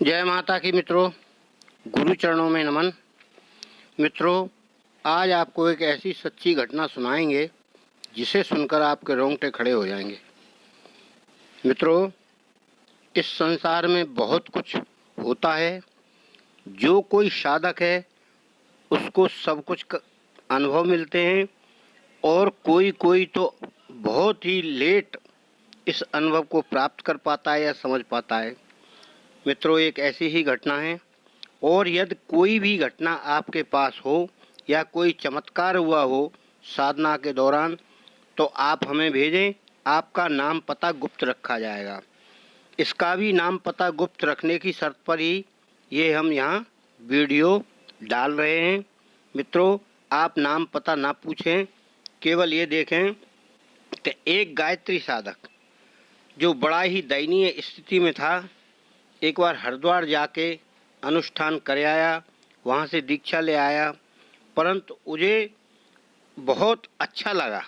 जय माता की मित्रों, गुरु चरणों में नमन। मित्रों, आज आपको एक ऐसी सच्ची घटना सुनाएंगे जिसे सुनकर आपके रोंगटे खड़े हो जाएंगे। मित्रों, इस संसार में बहुत कुछ होता है। जो कोई साधक है उसको सब कुछ अनुभव मिलते हैं और कोई कोई तो बहुत ही लेट इस अनुभव को प्राप्त कर पाता है या समझ पाता है। मित्रों, एक ऐसी ही घटना है और यदि कोई भी घटना आपके पास हो या कोई चमत्कार हुआ हो साधना के दौरान, तो आप हमें भेजें। आपका नाम पता गुप्त रखा जाएगा। इसका भी नाम पता गुप्त रखने की शर्त पर ही ये हम यहाँ वीडियो डाल रहे हैं। मित्रों, आप नाम पता ना पूछें, केवल ये देखें कि एक गायत्री साधक जो बड़ा ही दयनीय स्थिति में था, एक बार हरिद्वार जाके अनुष्ठान कर आया, वहाँ से दीक्षा ले आया, परंतु मुझे बहुत अच्छा लगा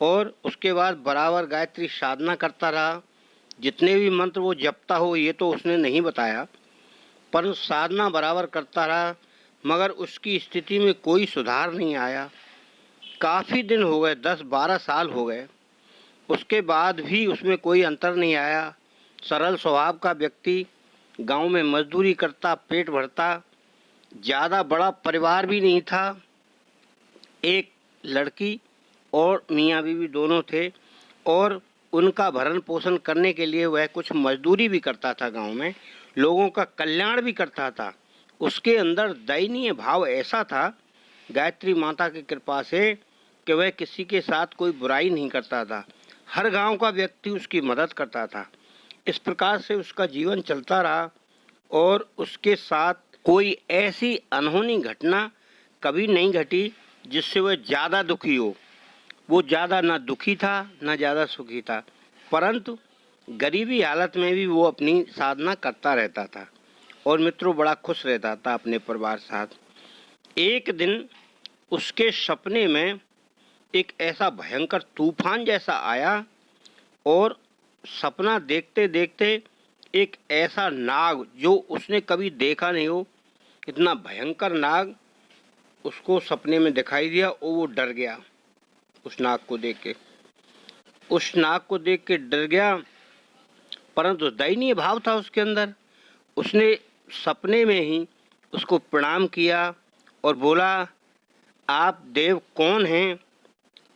और उसके बाद बराबर गायत्री साधना करता रहा। जितने भी मंत्र वो जपता हो ये तो उसने नहीं बताया, पर साधना बराबर करता रहा, मगर उसकी स्थिति में कोई सुधार नहीं आया। काफ़ी दिन हो गए, 10-12 साल हो गए, उसके बाद भी उसमें कोई अंतर नहीं आया। सरल स्वभाव का व्यक्ति, गांव में मजदूरी करता, पेट भरता, ज़्यादा बड़ा परिवार भी नहीं था। एक लड़की और मियाँ बीवी दोनों थे और उनका भरण पोषण करने के लिए वह कुछ मजदूरी भी करता था, गांव में लोगों का कल्याण भी करता था। उसके अंदर दयनीय भाव ऐसा था गायत्री माता की कृपा से कि वह किसी के साथ कोई बुराई नहीं करता था। हर गांव का व्यक्ति उसकी मदद करता था। इस प्रकार से उसका जीवन चलता रहा और उसके साथ कोई ऐसी अनहोनी घटना कभी नहीं घटी जिससे वह ज़्यादा दुखी हो। वो ज़्यादा ना दुखी था ना ज़्यादा सुखी था, परंतु गरीबी हालत में भी वो अपनी साधना करता रहता था और मित्रों बड़ा खुश रहता था अपने परिवार साथ। एक दिन उसके सपने में एक ऐसा भयंकर तूफान जैसा आया और सपना देखते देखते एक ऐसा नाग जो उसने कभी देखा नहीं हो, इतना भयंकर नाग उसको सपने में दिखाई दिया और वो डर गया। उस नाग को देख के डर गया, परंतु दयनीय भाव था उसके अंदर। उसने सपने में ही उसको प्रणाम किया और बोला, आप देव कौन हैं?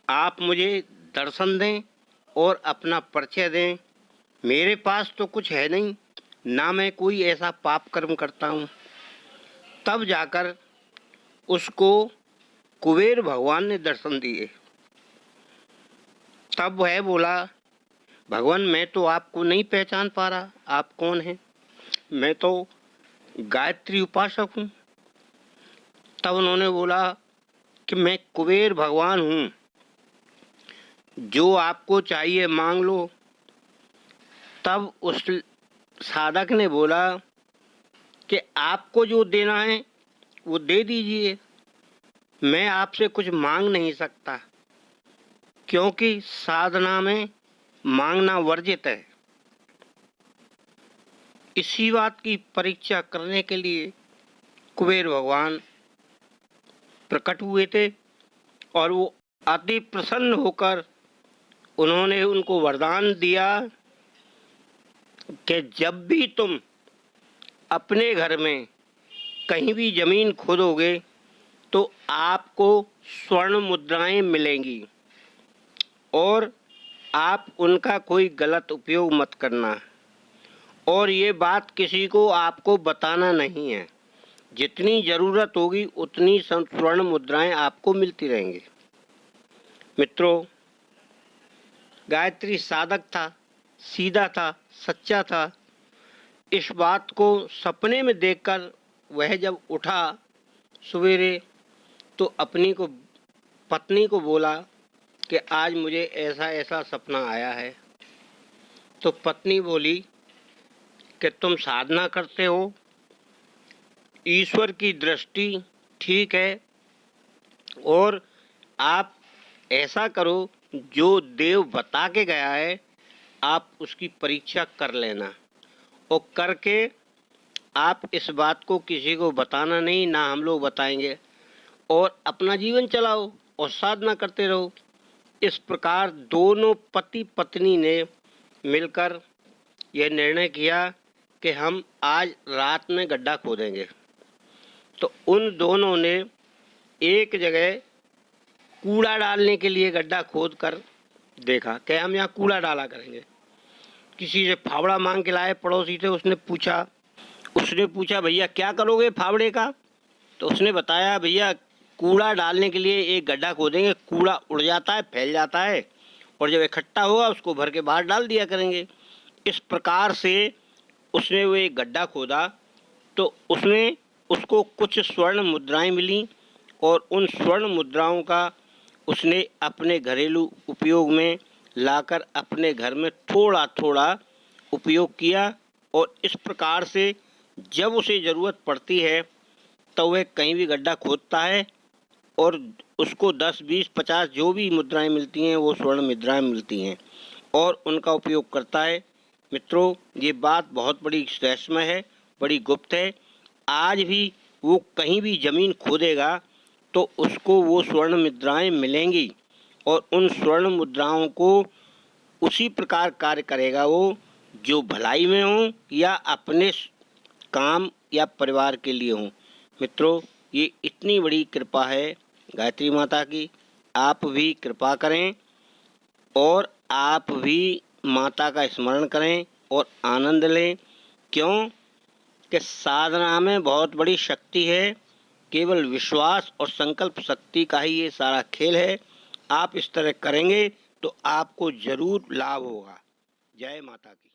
आप मुझे दर्शन दें और अपना परिचय दें। मेरे पास तो कुछ है नहीं, ना मैं कोई ऐसा पाप कर्म करता हूँ। तब जाकर उसको कुबेर भगवान ने दर्शन दिए। तब वह बोला, भगवान मैं तो आपको नहीं पहचान पा रहा, आप कौन हैं? मैं तो गायत्री उपासक हूँ। तब उन्होंने बोला कि मैं कुबेर भगवान हूँ, जो आपको चाहिए मांग लो। तब उस साधक ने बोला कि आपको जो देना है वो दे दीजिए, मैं आपसे कुछ मांग नहीं सकता, क्योंकि साधना में मांगना वर्जित है। इसी बात की परीक्षा करने के लिए कुबेर भगवान प्रकट हुए थे और वो अति प्रसन्न होकर उन्होंने उनको वरदान दिया कि जब भी तुम अपने घर में कहीं भी जमीन खोदोगे तो आपको स्वर्ण मुद्राएं मिलेंगी और आप उनका कोई गलत उपयोग मत करना, और ये बात किसी को आपको बताना नहीं है। जितनी ज़रूरत होगी उतनी स्वर्ण मुद्राएं आपको मिलती रहेंगी। मित्रों, गायत्री साधक था, सीधा था, सच्चा था। इस बात को सपने में देखकर वह जब उठा सवेरे तो अपनी पत्नी को बोला कि आज मुझे ऐसा ऐसा सपना आया है। तो पत्नी बोली कि तुम साधना करते हो, ईश्वर की दृष्टि ठीक है, और आप ऐसा करो जो देव बता के गया है आप उसकी परीक्षा कर लेना और करके आप इस बात को किसी को बताना नहीं, ना हम लोग बताएंगे, और अपना जीवन चलाओ और साधना करते रहो। इस प्रकार दोनों पति पत्नी ने मिलकर यह निर्णय किया कि हम आज रात में गड्ढा खोदेंगे। तो उन दोनों ने एक जगह कूड़ा डालने के लिए गड्ढा खोद कर देखा कि हम यहाँ कूड़ा डाला करेंगे। किसी से फावड़ा मांग के लाए, पड़ोसी थे, उसने पूछा भैया क्या करोगे फावड़े का? तो उसने बताया भैया कूड़ा डालने के लिए एक गड्ढा खोदेंगे, कूड़ा उड़ जाता है, फैल जाता है, और जब इकट्ठा होगा उसको भर के बाहर डाल दिया करेंगे। इस प्रकार से उसने वो एक गड्ढा खोदा। तो उसको कुछ स्वर्ण मुद्राएं मिली, और उन स्वर्ण मुद्राओं का उसने अपने घरेलू उपयोग में लाकर अपने घर में थोड़ा थोड़ा उपयोग किया। और इस प्रकार से जब उसे ज़रूरत पड़ती है तो वह कहीं भी गड्ढा खोदता है, और उसको 10, 20, 50 जो भी मुद्राएं मिलती हैं वो स्वर्ण मुद्राएं मिलती हैं, और उनका उपयोग करता है। मित्रों, ये बात बहुत बड़ी रहस्यमय है, बड़ी गुप्त है। आज भी वो कहीं भी ज़मीन खोदेगा तो उसको वो स्वर्ण मुद्राएं मिलेंगी, और उन स्वर्ण मुद्राओं को उसी प्रकार कार्य करेगा वो, जो भलाई में हो या अपने काम या परिवार के लिए हो। मित्रों, ये इतनी बड़ी कृपा है गायत्री माता की। आप भी कृपा करें और आप भी माता का स्मरण करें और आनंद लें। क्यों कि साधना में बहुत बड़ी शक्ति है। केवल विश्वास और संकल्प शक्ति का ही ये सारा खेल है। आप इस तरह करेंगे तो आपको जरूर लाभ होगा। जय माता की।